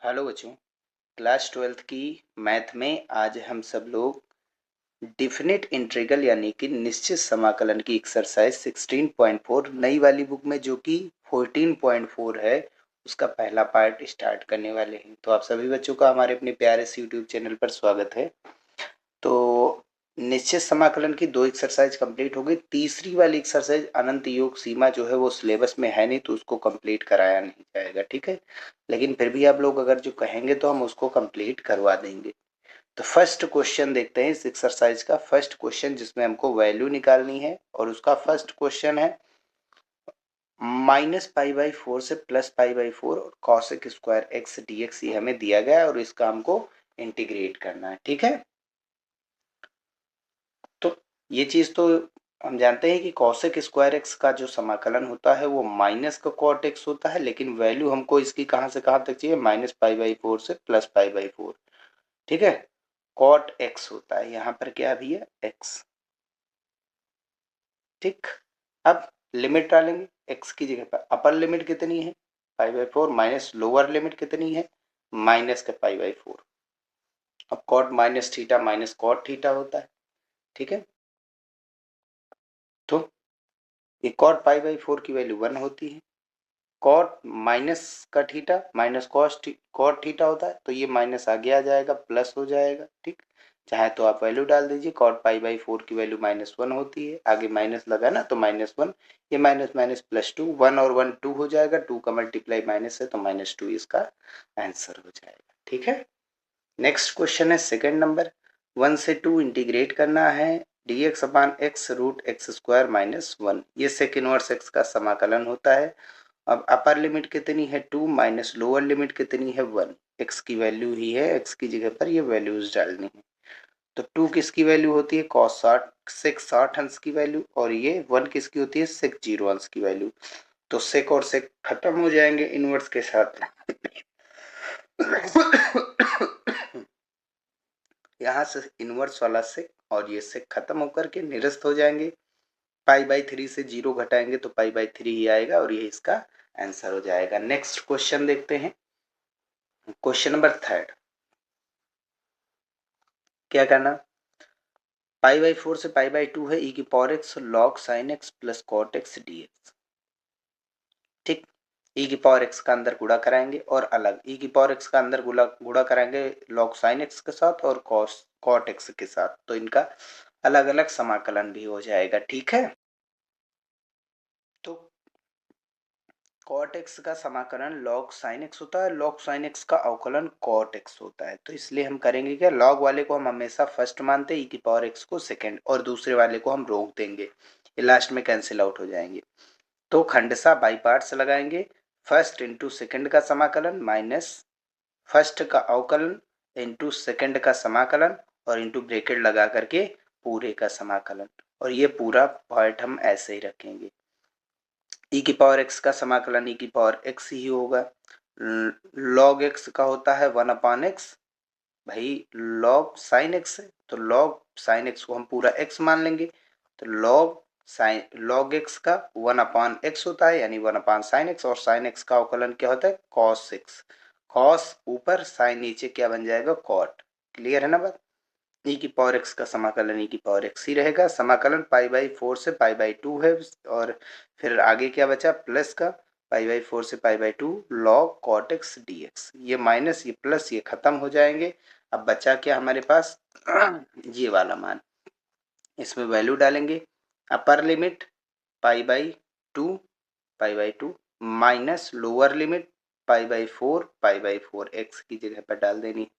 Hello बच्चों, class 12th की math में आज हम सब लोग डिफिनिट इंटीग्रल यानी कि निश्चित समाकलन की एक्सरसाइज 16.4 नई वाली बुक में जो कि 14.4 है उसका पहला पार्ट स्टार्ट करने वाले हैं। तो आप सभी बच्चों का हमारे अपने प्यारे से यूट्यूब चैनल पर स्वागत है। तो निश्चित समाकलन की दो एक्सरसाइज कंप्लीट हो गई। तीसरी वाली एक्सरसाइज अनंत योग सीमा जो है वो सिलेबस में है नहीं, तो उसको कंप्लीट कराया नहीं जाएगा, ठीक है। लेकिन फिर भी आप लोग अगर जो कहेंगे तो हम उसको कंप्लीट करवा देंगे। तो फर्स्ट क्वेश्चन देखते हैं इस एक्सरसाइज का। फर्स्ट क्वेश्चन जिसमें हमको वैल्यू निकालनी है और उसका फर्स्ट क्वेश्चन है -π/4 से +π/4 और cosec स्क्वायर x dx ये हमें दिया गया है और इसका हमको इंटीग्रेट करना है, ठीक है। तो ये चीज तो हम जानते हैं कि cosec स्क्वायर x का जो समाकलन होता है वो माइनस का cot x होता है, लेकिन वैल्यू हमको इसकी कहां से कहां तक चाहिए, -π/4 से +π/4, ठीक है। cot x होता है, यहाँ पर क्या भी है x, ठीक। अब लिमिट डालेंगे x की जगह पर। अपर लिमिट कितनी है π/4 माइनस लोअर लिमिट कितनी है माइनस का π/4। अब cot minus theta minus cot theta होता है, ठीक है। तो ये cot π/4 की वैल्यू 1 होती है। cot माइनस का थीटा माइनस cot थीटा होता है, तो ये माइनस आगे आ जाएगा, प्लस हो जाएगा, ठीक। चाहे तो आप वैल्यू डाल दीजिए। cot π/4 की वैल्यू -1 होती है, आगे माइनस लगा ना तो -1, ये माइनस माइनस +2, 1 और 1 2 हो जाएगा, 2 का मल्टीप्लाई माइनस है तो -2 इसका आंसर हो जाएगा, ठीक है। नेक्स्ट क्वेश्चन है सेकंड नंबर। 1 से 2 इंटीग्रेट करना है dx/x √x² - 1, ये सेक इनवर्स x का समाकलन होता है। अब अपर लिमिट कितनी है 2 माइनस लोअर लिमिट कितनी है 1, x की वैल्यू ही है, x की जगह पर ये वैल्यूज डालनी है। तो 2 किसकी वैल्यू होती है cos 60 सेक 60 अंश की वैल्यू, और ये 1 किसकी होती है सेक 0 अंश की वैल्यू। तो सेक और सेक खत्म हो जाएंगे इनवर्स के साथ। यहाँ से इनवर्स वाला सेक और ये सेक खत्म होकर के निरस्त हो जाएंगे। π/3 से 0 घटाएंगे तो π/3 ही आएगा और ये इसका आंसर हो जाएगा। नेक्स्ट क्वेश्चन देखते हैं, क्वेश्चन नंबर थर्ड। क्या करना, π/4 से π/2 है e⁴x log sin x plus cot x dx, ठीक। e⁴x का अंदर गुणा कराएंगे और अलग e⁴x का अंदर गुणा कराएंगे log sin x के साथ और cot x के साथ, तो इनका अलग अलग समाकलन भी हो जाएगा, ठीक है। तो cot x का समाकलन log sin x होता है, log sin x का अवकलन cot x होता है। तो इसलिए हम करेंगे क्या, log वाले को हम हमेशा फर्स्ट मानते हैं, e⁴x को सेकंड, और दूसरे वाले को हम रोक देंगे, ये लास्ट में कैंसिल आउट हो जाएंगे। तो खंडसा बाई पार्ट्स लगाएंगे, फर्स्ट इंटू सेकंड का समाकलन माइनस फर्स्ट का अवकलन इंटू सेकंड का समाकलन और इंटू ब्रैकेट लगा करके पूरे का समाकलन, और ये पूरा पार्ट हम ऐसे ही रखेंगे। e⁴x का समाकलन e⁴x ही होगा। log x का होता है 1/x, भाई log sin x है तो log sin x को हम पूरा x मान लेंगे, तो log x का 1/x होता है यानी 1/sin x, और sin x का अवकलन क्या होता है cos x, cos ऊपर sin नीचे क्या बन जाएगा cot। क्लियर है ना बात। e⁴x का समाकलन e⁴x ही रहेगा। समाकलन π/4 से π/2 है, और फिर आगे क्या बचा प्लस का π/4 से π/2 log cot x dx, ये माइनस ये प्लस ये खत्म हो जाएंगे। अब बचा क्या हमारे पास ये वाला मान, इसमें वैल्यू डालेंगे। Upper limit π/2 minus lower limit π/4 x की जगह पर डाल देनी।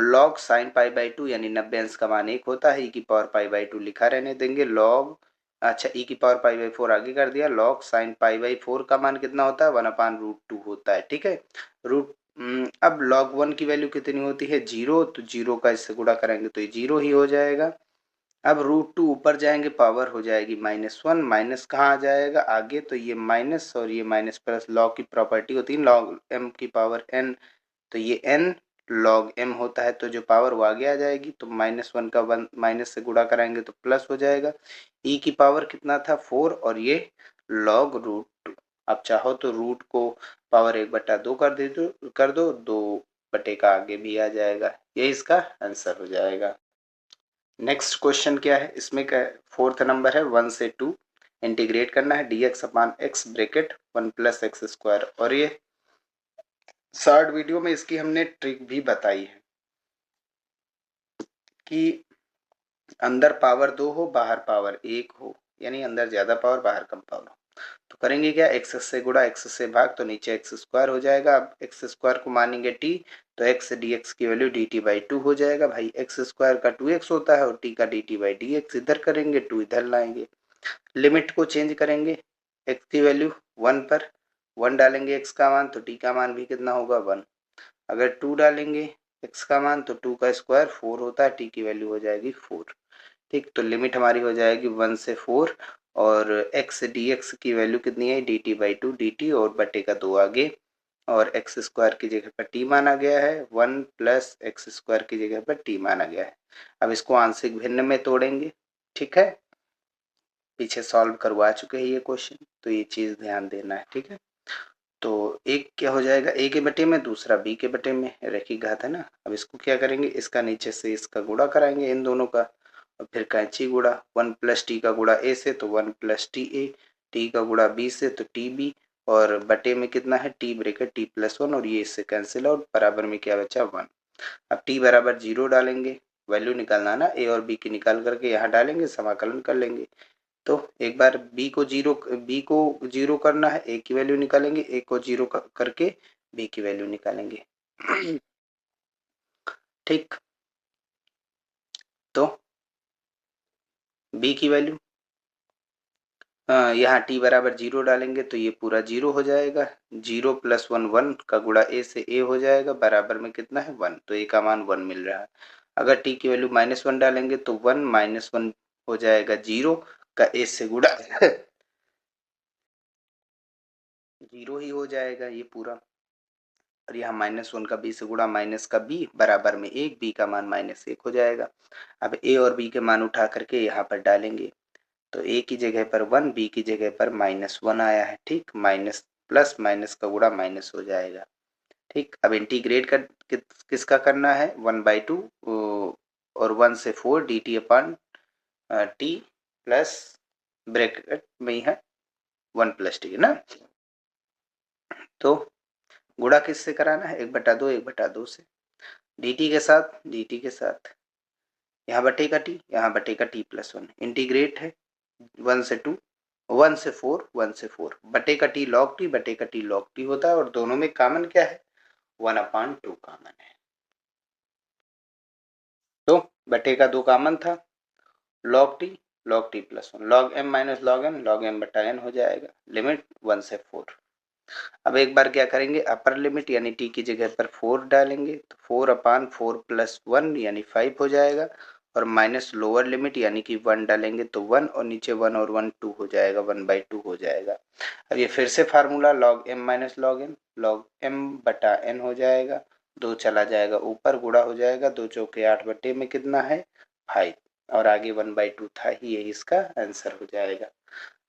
log sin π/2 यानी 90 अंश का मान 1 होता है, e⁴π/2 लिखा रहने देंगे। log अच्छा e⁴π/4 आगे कर दिया, log sin π/4 का मान कितना होता है 1/√2 होता है, ठीक है। अब log 1 की वैल्यू कितनी होती है 0, तो 0 का इससे गुणा करेंगे तो ये 0 ही हो जाएगा। अब √2 ऊपर जाएंगे पावर हो जाएगी -1, माइनस कहाँ आ जाएगा आगे, तो ये माइनस और ये माइनस प्लस, log की प्रॉपर्टी होती है log m की पावर n, तो ये n log m होता है, तो जो पावर वो आगे आ जाएगी, तो -1 का 1 माइनस से गुणा कराएंगे तो प्लस हो जाएगा। e की पावर कितना था 4 और ये log √2, आप चाहो तो रूट को पावर 1/2 कर दो 2 का आगे भी आ जाएगा, ये इसका आंसर हो जाएगा। नेक्स्ट क्वेश्चन क्या है, इसमें क्या है, 4th नंबर है 1 से 2 इंटीग्रेट करना है dx upon x bracket 1 plus x square. और ये शॉर्ट वीडियो में इसकी हमने ट्रिक भी बताई है कि अंदर पावर 2 हो बाहर पावर 1 हो, यानी अंदर ज्यादा पावर बाहर कम पावर हो, तो करेंगे क्या, एक्स से गुणा एक्स से भाग, तो नीचे एक्स स्क्वायर हो जाएगा। अब एक्स स्क्वायर को मानेंगे टी, तो एक्स डी एक्स की वैल्यू डी टी बाई 2 हो जाएगा। भाई एक्स स्क्वायर का 2x होता है और टी का D T by D x इधर करेंगे, 2 इधर लाएंगे, लिमिट को चेंज करेंगे, एक्स की वैल्यू 1 पर 1 डालेंगे एक्स का मान, तो टी का मान भी कितना होगा 1। अगर 2 डालेंगे एक्स का मान, तो 2 का स्क्वायर 4 होता है, टी की वैल्यू हो जाएगी 4। ठीक, तो लिमिट हमारी हो जाएगी 1 से 4 और एक्स डी एक्स की वैल्यू कितनी है D T by 2 D T और बटे का 2 आगे, और एक्स स्क्वायर की जगह पर टी माना गया है, 1 प्लस एक्स स्क्वायर की जगह पर टी माना गया है। अब इसको आंशिक भिन्न में तोड़ेंगे, ठीक है, पीछे सॉल्व करवा चुके हैं ये क्वेश्चन, तो ये चीज ध्यान देना है, ठीक है। तो एक क्या हो जाएगा ए के बटे में, दूसरा बी के बटे में, रैखिक घात है ना। अब इसको क्या करेंगे, इसका नीचे से इसका गुणा कराएंगे इन दोनों का, और फिर कैंची गुणा 1 प्लस टी का गुणा ए से तो 1 प्लस टी ए, टी का गुणा बी से तो टी बी, और बटे में कितना है टी ब्रेकेट टी प्लस 1, और ये इससे कैंसिल आउट, बराबर में क्या बचा 1। अब टी बराबर 0 डालेंगे, वैल्यू निकालना ना ए और बी की, निकाल करके यहाँ डालेंगे, समाकलन कर लेंगे। तो एक बार बी को जीरो करना है, ए की वैल्यू निकालेंगे, ए को जीरो करके बी की वैल्यू निकालेंगे। ठीक, तो बी की वैल्यू यहाँ टी बराबर 0 डालेंगे तो ये पूरा 0 हो जाएगा, 0 प्लस 1 1 का गुणा ए से ए हो जाएगा, बराबर में कितना है 1, तो ए का मान 1 मिल रहा है। अगर टी की वैल्यू -1 डालेंगे तो 1 -1 हो जाएगा 0 का ए से गुणा 0 ही हो जाएगा ये पूरा, और यहाँ -1 का बी से गुणा माइनस का बी बराबर में 1, बी का मान -1 हो जाएगा। अब ए और बी के मान उठा करके यहाँ पर डालेंगे, तो ए की जगह पर 1, बी की जगह पर -1 आया है, ठीक, माइनस प्लस माइनस का गुणा माइनस हो जाएगा। ठीक, अब इंटीग्रेट कर किसका करना है 1/2 और 1 से 4 D T upon T plus bracket में ही है 1 प्लस टी है ना। तो गुणा किससे कराना है 1/2 1/2 से, dt के साथ यहाँ बटेगा टी, यहाँ बटेगा टी प्लस 1, इंटीग्रेट है 1 से 2 1 से 4 1 से 4 बटेगा टी लॉग टी, बटेगा टी लॉग टी होता है, और दोनों में कॉमन क्या है 1/2 कॉमन है, तो बटेगा 2 कॉमन था, log t plus 1 log m minus log m बटा एन हो जाएगा, लिमिट 1 से 4। अब एक बार क्या करेंगे, अपर लिमिट यानी टी की जगह पर 4 डालेंगे, तो 4/4 प्लस 1 यानी 5 हो जाएगा, और माइनस लोअर लिमिट यानी कि 1 डालेंगे तो 1, और नीचे 1 और 1 2 हो जाएगा, 1/2 हो जाएगा। अब ये फिर से formula log m minus log m बटा एन हो जाएगा, 2 चला जाएगा ऊपर, गुणा हो जाएगा, 2 चौके 8 बटे में कितना है 5, और आगे 1/2 था ही, यही इसका आंसर हो जाएगा।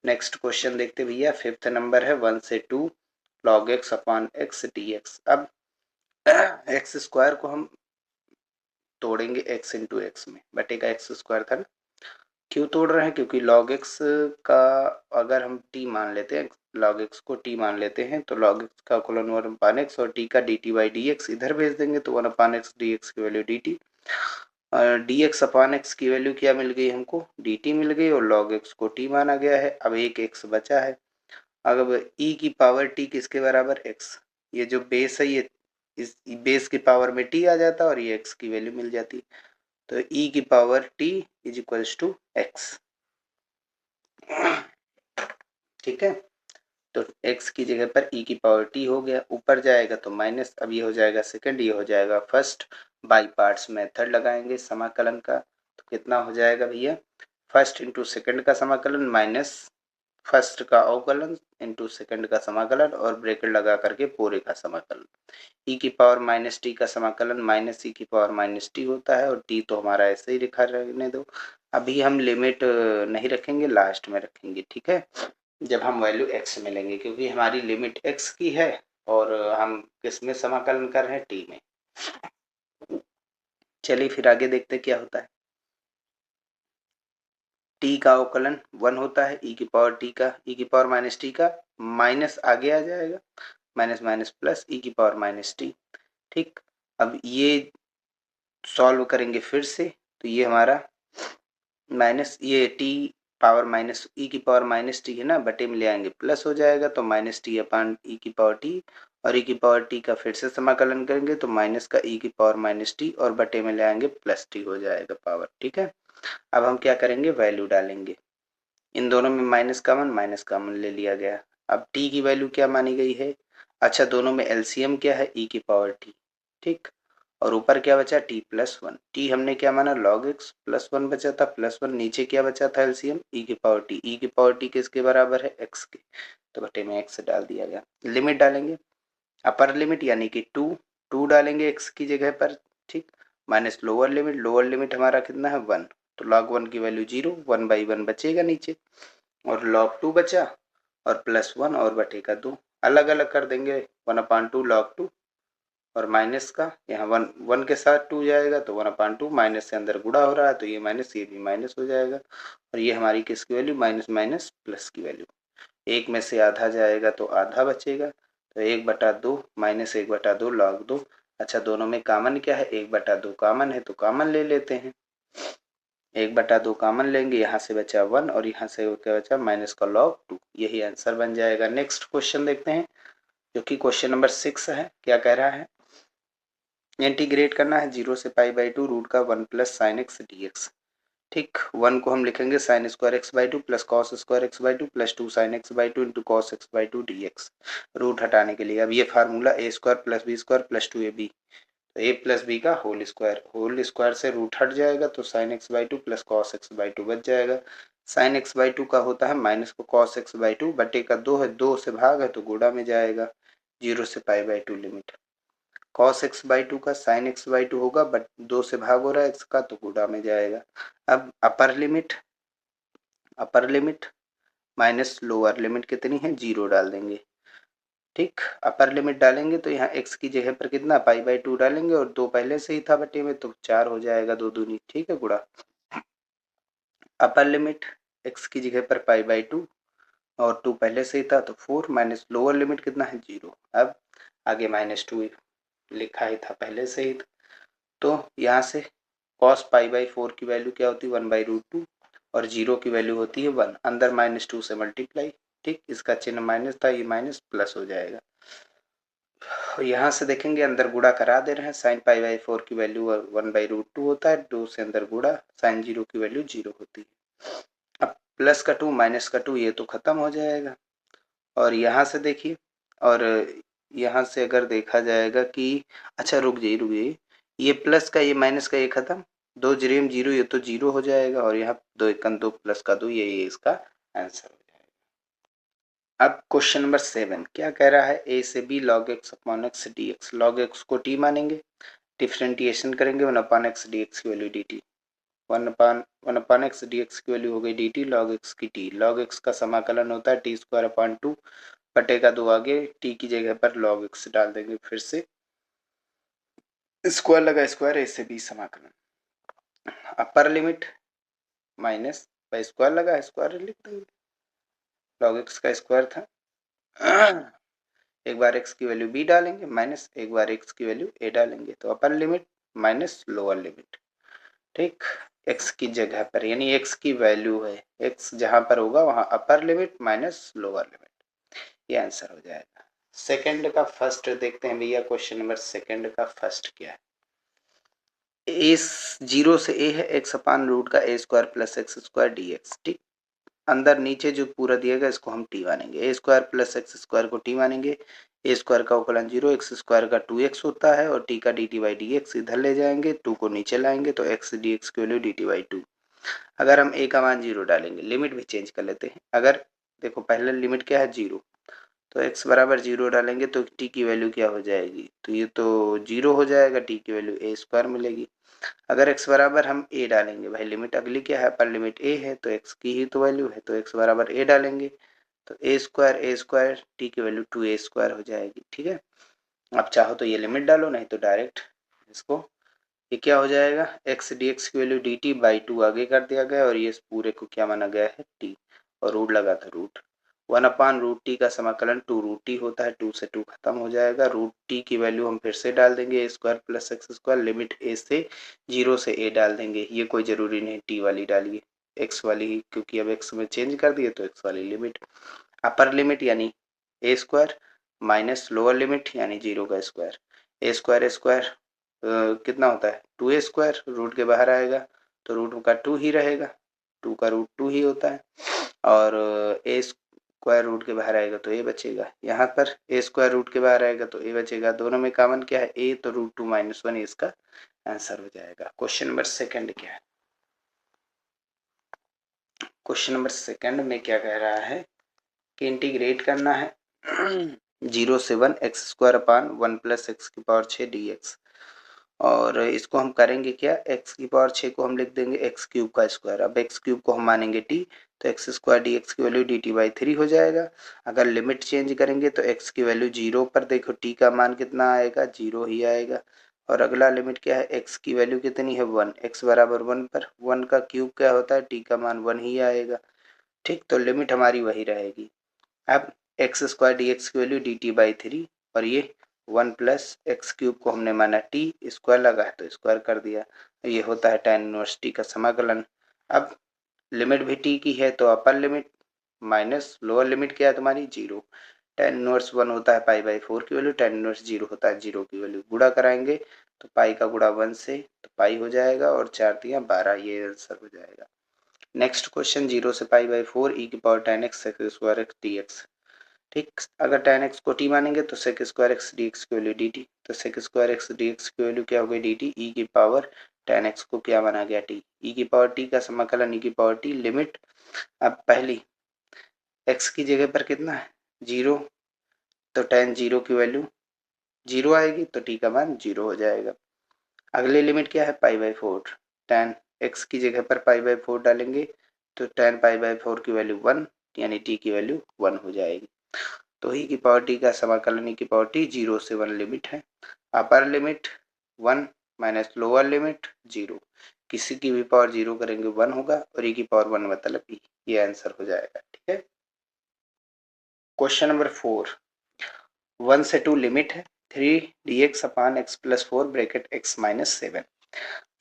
नेक्स्ट क्वेश्चन देखते भैया, 5th नंबर है 1 से 2 log x upon x d x. अब एक्स स्क्वायर को हम तोड़ेंगे x इंटू एक्स में, बटेगा एक्स स्क्वायर था ना, क्यों तोड़ रहे हैं, क्योंकि log x का अगर हम t मान लेते हैं, log x को t मान लेते हैं, तो log x का कोलन 1/x और t का dt बाई dx इधर भेज देंगे, तो 1/x dx की value dt, dx upon x की वैल्यू क्या मिल गई हमको dt मिल गई, और log x को t माना गया है। अब एक x बचा है, अब e की पावर t किसके बराबर x, ये जो बेस है ये इस बेस की पावर में t आ जाता और ये x की वैल्यू मिल जाती, तो e की power t is equals to x, ठीक है। तो x की जगह पर e की पावर t हो गया, ऊपर जाएगा तो माइनस, अब ये हो जाएगा सेकंड, ये हो जाएगा फर्स्ट, बाई पार्ट्स मेथड लगाएंगे समाकलन का, तो कितना हो जाएगा भैया, फर्स्ट इंटू सेकंड का समाकलन माइनस फर्स्ट का अवकलन इंटू सेकंड का समाकलन, और ब्रैकेट लगा करके पूरे का समाकलन, e की पावर माइनस टी का समाकलन माइनस e की पावर माइनस टी होता है, और t तो हमारा ऐसे ही लिखा रहने दो, अभी हम लिमिट नहीं रखेंगे, लास्ट में रखेंगे, ठीक है। जब हम वैल्यू x में लेंगे, क्योंकि हमारी लिमिट x की है और हम किस में समाकलन कर रहे हैं, t में। चलिए फिर आगे देखते क्या होता है। t का अवकलन 1 होता है, e की पावर t का, e की पावर माइनस t का माइनस आगे आ जाएगा, माइनस माइनस प्लस e की पावर माइनस t। ठीक, अब ये सॉल्व करेंगे फिर से, तो ये हमारा माइनस ये t पावर माइनस e की पावर माइनस t है ना, बटे में ले आएंगे प्लस हो जाएगा, तो माइनस t अपान e की पावर t, और e की पावर t का फिर से समाकलन करेंगे तो माइनस का e की पावर माइनस t और बटे में ले आएंगे प्लस t हो जाएगा पावर। ठीक है, अब हम क्या करेंगे, वैल्यू डालेंगे। इन दोनों में माइनस कामन ले लिया गया। अब t की वैल्यू क्या मानी गई है, अच्छा दोनों में एलसीएम क्या है, e की पावर t। ठीक, और ऊपर क्या बचा, t प्लस वन। टी हमने क्या माना, लॉग एक्स प्लस वन बचा था, प्लस वन, नीचे क्या बचा था एलसीएम, e की पावर t। e की पावर t किसके बराबर है, x के, तो बटे में x डाल दिया गया। लिमिट डालेंगे, अपर लिमिट यानी कि टू डालेंगे x की जगह पर। ठीक, माइनस लोअर लिमिट हमारा कितना है, 1, तो लॉग 1 की वैल्यू 0, 1/1 बचेगा नीचे, और log 2 बचा, और प्लस 1 और बटे का 2 अलग अलग कर देंगे, 1/2 log 2, और माइनस का यहाँ 1 के साथ 2 जाएगा तो 1/2, माइनस से अंदर गुणा हो रहा है तो ये माइनस, ये भी माइनस हो जाएगा, और ये हमारी किसकी वैल्यू, माइनस माइनस प्लस की वैल्यू। एक में से आधा जाएगा तो आधा बचेगा, तो 1/2 माइनस 1/2 log 2। अच्छा दोनों में कॉमन क्या है, 1/2 कॉमन है तो कॉमन ले लेते हैं, 1/2 कॉमन लेंगे, यहाँ से बचा 1 और यहाँ से क्या बचा, माइनस का log 2, यही आंसर बन जाएगा। नेक्स्ट क्वेश्चन देखते हैं, जो कि क्वेश्चन नंबर 6 है। क्या कह रहा है, इंटीग्रेट करना है 0 से π/2 रूट का 1 plus sine x d x. ठीक, 1 को हम लिखेंगे sine square x/2 plus cos square x/2 plus 2 sine x/2 into cos x/2 dx। Root हटाने के लिए अब ये formula a square plus b square plus 2ab, तो a प्लस बी का होल स्क्वायर से रूट हट जाएगा तो sign x/2 plus cos x/2 बच जाएगा। साइन x/2 का होता है माइनस को कॉस x/2 बटे का 2 है, 2 से भाग है तो गुणा में जाएगा, 0 से π/2 लिमिट, cos x/2 का sin x/2 होगा, बट 2 से भाग हो रहा है x का तो गुणा में जाएगा। अब upper limit minus lower limit कितनी है, 0 डाल देंगे। ठीक, अपर लिमिट डालेंगे तो यहाँ x की जगह पर कितना π/2 डालेंगे, और 2 पहले से ही था बटे में तो 4 हो जाएगा, 2 दूनी, ठीक है, गुणा। अपर लिमिट x की जगह पर π/2 और 2 पहले से ही था तो 4, माइनस लोअर लिमिट कितना है, 0। अब आगे -2 लिखा ही था पहले से ही, तो यहाँ से cos π/4 की वैल्यू क्या होती है, 1/√2, और 0 की वैल्यू होती है 1, अंदर -2 से मल्टीप्लाई। ठीक, इसका चिन्ह माइनस था, ये माइनस प्लस हो जाएगा। यहाँ से देखेंगे अंदर गुणा करा दे रहे हैं, साइन π/4 की वैल्यू 1/√2 होता है, 2 से अंदर गुणा, साइन 0 की वैल्यू 0 होती है। अब प्लस का 2 माइनस का 2 ये तो खत्म हो जाएगा, और यहाँ से देखिए, और यहाँ से अगर देखा जाएगा कि, अच्छा रुक जाइए, ये प्लस का ये माइनस का ये खत्म, 2 जीरो में 0, ये तो 0 हो जाएगा, और यहाँ 2 1 2 प्लस का 2, ये इसका आंसर हो जाएगा। अब क्वेश्चन नंबर 7 क्या कह रहा है, a से b log x upon x dx। log x को t मानेंगे, डिफ्रेंटिएशन करेंगे, 1/x dx की वैल्यू dt, 1/x dx की वैल्यू हो गई dt, log x की t, log x का समाकलन होता है t²/2 बटे का 2 आगे, t की जगह पर log x डाल देंगे, फिर से स्क्वायर लगा स्क्वायर, a से b समाकलन, upper limit minus by square लगा स्क्वायर लिख देंगे, log x का स्क्वायर था, एक बार x की वैल्यू b डालेंगे माइनस, एक बार x की वैल्यू a डालेंगे, तो upper limit minus lower limit. ठीक, x की जगह पर यानी x की वैल्यू है, x जहां पर होगा वहां upper limit minus lower limit, ये आंसर हो जाएगा। सेकंड का फर्स्ट देखते हैं भैया, क्वेश्चन नंबर सेकंड का फर्स्ट क्या है, ए 0 से a है x/रूट का a² प्लस x² dx। ठीक, अंदर नीचे जो पूरा दिएगा इसको हम t मानेंगे, a² प्लस x² को t मानेंगे, a² का अवकलन 0, x² का 2x होता है, और t का dt/dx इधर ले जाएंगे, 2 को नीचे लाएंगे तो x dx की वैल्यू dt/2। अगर हम a का मान 0 डालेंगे, लिमिट भी चेंज कर लेते हैं, अगर देखो पहले लिमिट क्या है 0, तो x बराबर 0 डालेंगे तो t की वैल्यू क्या हो जाएगी, तो ये तो 0 हो जाएगा, t की वैल्यू a² मिलेगी। अगर x बराबर हम a डालेंगे, भाई लिमिट अगली क्या है, अपर लिमिट a है, तो x की ही तो वैल्यू है, तो x बराबर a डालेंगे तो a स्क्वायर टी की वैल्यू 2a स्क्वायर हो जाएगी। ठीक है, अब चाहो तो ये लिमिट डालो, नहीं तो डायरेक्ट इसको, ये क्या हो जाएगा, x dx की वैल्यू dt बाई 2 आगे कर दिया गया और ये पूरे को क्या माना गया है, t, और रूट लगा था रूट 1/√t का समाकलन 2√t होता है, 2 से 2 खत्म हो जाएगा। रूट टी की वैल्यू हम फिर से डाल देंगे a square plus x square, limit a से 0 से a डाल देंगे, ये कोई जरूरी नहीं t वाली डालिए, x वाली ही, क्योंकि अब x में चेंज कर दिए तो x वाली लिमिट, अपर लिमिट यानी a square minus lower limit यानी 0 का स्क्वायर, a स्क्वायर कितना होता है 2a स्क्वायर, रूट के बाहर आएगा तो रूट का 2 ही रहेगा, 2 का रूट 2 ही होता है, और a स्क्वायर रूट के बाहर आएगा तो a बचेगा, यहाँ पर a स्क्वायर रूट के बाहर आएगा तो a बचेगा, दोनों में कॉमन क्या है a, तो रूट 2 माइनस 1 इसका आंसर हो जाएगा। क्वेश्चन नंबर सेकंड क्या है, क्वेश्चन नंबर सेकंड में क्या कह रहा है कि इंटीग्रेट करना है 0 से 1 x square upon 1 plus x की पावर 6 डी एक्स, और इसको हम करेंगे क्या, x की पावर 6 को हम लिख देंगे एक्स क्यूब का स्क्वायर, अब एक्स क्यूब को हम मानेंगे t, तो एक्स स्क्वायर डी एक्स की वैल्यू डी टी बाई 3 हो जाएगा। अगर लिमिट चेंज करेंगे तो x की वैल्यू 0 पर, देखो t का मान कितना आएगा, 0 ही आएगा, और अगला लिमिट क्या है, x की वैल्यू कितनी है 1, x बराबर 1 पर 1 का क्यूब क्या होता है, t का मान 1 ही आएगा। ठीक, तो लिमिट हमारी वही रहेगी। अब एक्स स्क्वायर डी एक्स की वैल्यू डी टी बाई 3, और ये 1 प्लस एक्स क्यूब को हमने माना टी, स्क्वायर लगा है तो स्क्वायर कर दिया, ये होता है tan इनवर्स टी का समाकलन। अब लिमिट भी टी की है तो upper limit minus lower limit क्या है तुम्हारी 0, tan इनवर्स 1 होता है पाई बाई 4 की वैल्यू, tan इनवर्स 0 होता है 0 की वैल्यू, गुणा कराएंगे तो पाई का गुणा 1 से तो पाई हो जाएगा, और 4 दिया 12, ये आंसर हो जाएगा। नेक्स्ट क्वेश्चन 0 से पाई बाई 4 ई की power tan x sec square x d x. ठीक, अगर tan x को t मानेंगे तो sec square x d x की वैल्यू dt, तो sec square x d x की वैल्यू क्या हो गई dt, e की पावर tan x को क्या माना गया t, e की पावर t का समाकलन e की पावर t, लिमिट, अब पहली x की जगह पर कितना है 0, तो tan 0 की वैल्यू 0 आएगी तो t का मान 0 हो जाएगा। अगली लिमिट क्या है पाई बाई 4, tan x की जगह पर पाई बाई 4 डालेंगे तो tan पाई बाई 4 की वैल्यू 1 यानी t की वैल्यू 1 हो जाएगी। तो ही की पावर टी का समाकलन की पावर टी 0 से 1 लिमिट है, upper limit 1 minus lower limit 0, किसी की भी पावर 0 करेंगे 1 होगा, और ई की पावर 1 मतलब ई, ये आंसर हो जाएगा। ठीक है, क्वेश्चन नंबर 4, 1 से 2 लिमिट है 3 dx अपान x plus 4 bracket x minus 7,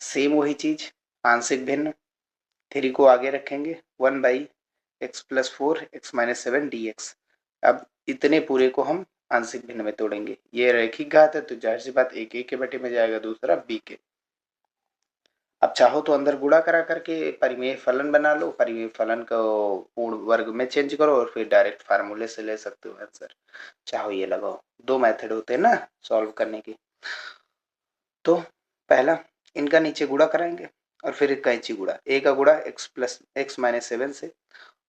same वही चीज, आंशिक भिन्न, 3 को आगे रखेंगे 1 by x plus 4 x minus 7 D x. अब इतने पूरे को हम आंशिक भिन्न में तोड़ेंगे, ये रैखिक घात है तो जाहिर सी बात एक एक के बटे में जाएगा, दूसरा बी के। अब चाहो तो अंदर गुणा करा करके परिमेय फलन बना लो, परिमेय फलन को पूर्ण वर्ग में चेंज करो और फिर डायरेक्ट फार्मूले से ले सकते हो आंसर, चाहो ये लगाओ, दो मेथड होते हैं ना सॉल्व करने के। तो पहला इनका नीचे गुणा कराएंगे और फिर कैंची गुणा, ए का गुणा एक्स प्लस एक्स माइनस 7 से,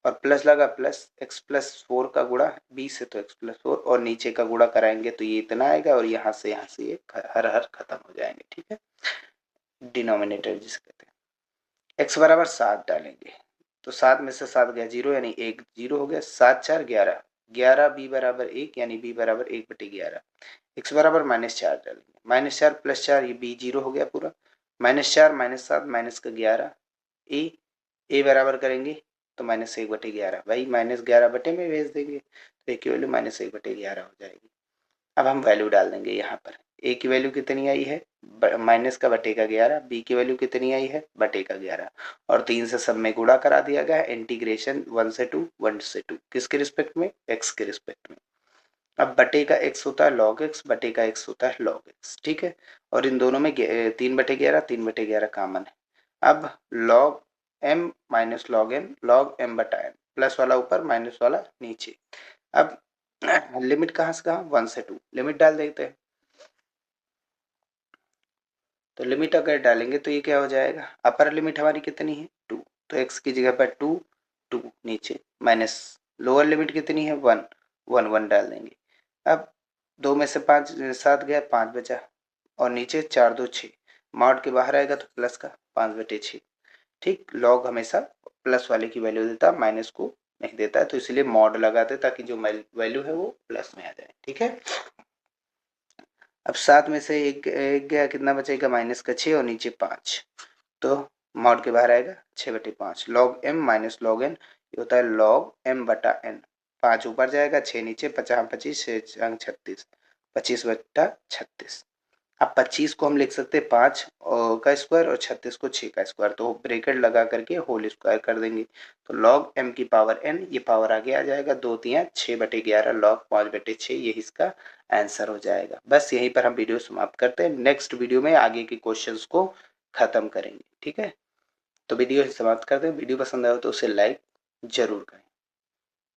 और प्लस लगा प्लस एक्स प्लस 4 का गुणा बी से तो एक्स प्लस 4, और नीचे का गुणा कराएंगे तो ये इतना आएगा, और यहाँ से ये हर हर खत्म हो जाएंगे। ठीक है, डिनोमिनेटर जिसे कहते हैं, एक्स बराबर 7 डालेंगे तो 7 में से 7 गया 0 यानी 1 0 हो गया, 7 4 11, 11 बी बराबर 1 यानी बी बराबर 1/11, एक्स बराबर -4 डालेंगे, -4 प्लस 4 ये बी 0 हो गया पूरा, -4 -7 माइनस का 11, ए बराबर करेंगे तो -1/11, भाई -11 बटे में भेज देंगे तो ए की वैल्यू -1/11 हो जाएगी। अब हम वैल्यू डाल देंगे यहाँ पर, ए की वैल्यू कितनी आई है माइनस का बटे का 11, बी की वैल्यू कितनी आई है बटे का 11, और 3 से सब में गुणा करा दिया गया है, इंटीग्रेशन 1 से 2 किसके रिस्पेक्ट में, एक्स के रिस्पेक्ट में। अब बटे का x होता है log x, बटे का x होता है log x। ठीक है, और इन दोनों में 3/11 कॉमन है। अब log m minus log n, log m बटा n, प्लस वाला ऊपर माइनस वाला नीचे। अब लिमिट कहाँ से कहाँ 1 से 2, लिमिट डाल देते हैं, तो लिमिट अगर डालेंगे तो ये क्या हो जाएगा, अपर लिमिट हमारी कितनी है 2, तो x की जगह पर 2 2 नीचे, माइनस लोअर लिमिट कितनी है 1 1 1 डाल देंगे। अब 2 में से 5 7 गया 5 बचा, और नीचे 4 2 6, मॉड के बाहर आएगा तो प्लस का 5/6। ठीक, लॉग हमेशा प्लस वाले की वैल्यू देता, माइनस को नहीं देता है, तो इसलिए मॉड लगाते ताकि जो वैल्यू है वो प्लस में आ जाए। ठीक है, अब 7 में से एक गया, कितना बचेगा माइनस का 6 और नीचे 5, तो मॉड के बाहर आएगा 6/5 log m minus log n, ये होता है लॉग m बटा n। 5 ऊपर जाएगा, 6 नीचे, 50 25 36, 25/36। अब 25 को हम लिख सकते हैं 5 का स्क्वायर और 36 को 6 का स्क्वायर, तो ब्रेकेट लगा करके होल स्क्वायर कर देंगे, तो लॉग m की पावर n, ये पावर आगे आ जाएगा 2 तियां 6/11 लॉग 5/6, यही इसका आंसर हो जाएगा। बस यहीं पर हम वीडियो समाप्त करते हैं, नेक्स्ट वीडियो में आगे के क्वेश्चंस को खत्म करेंगे। ठीक है, तो वीडियो समाप्त करते हैं। वीडियो पसंद आए तो उसे लाइक जरूर करें।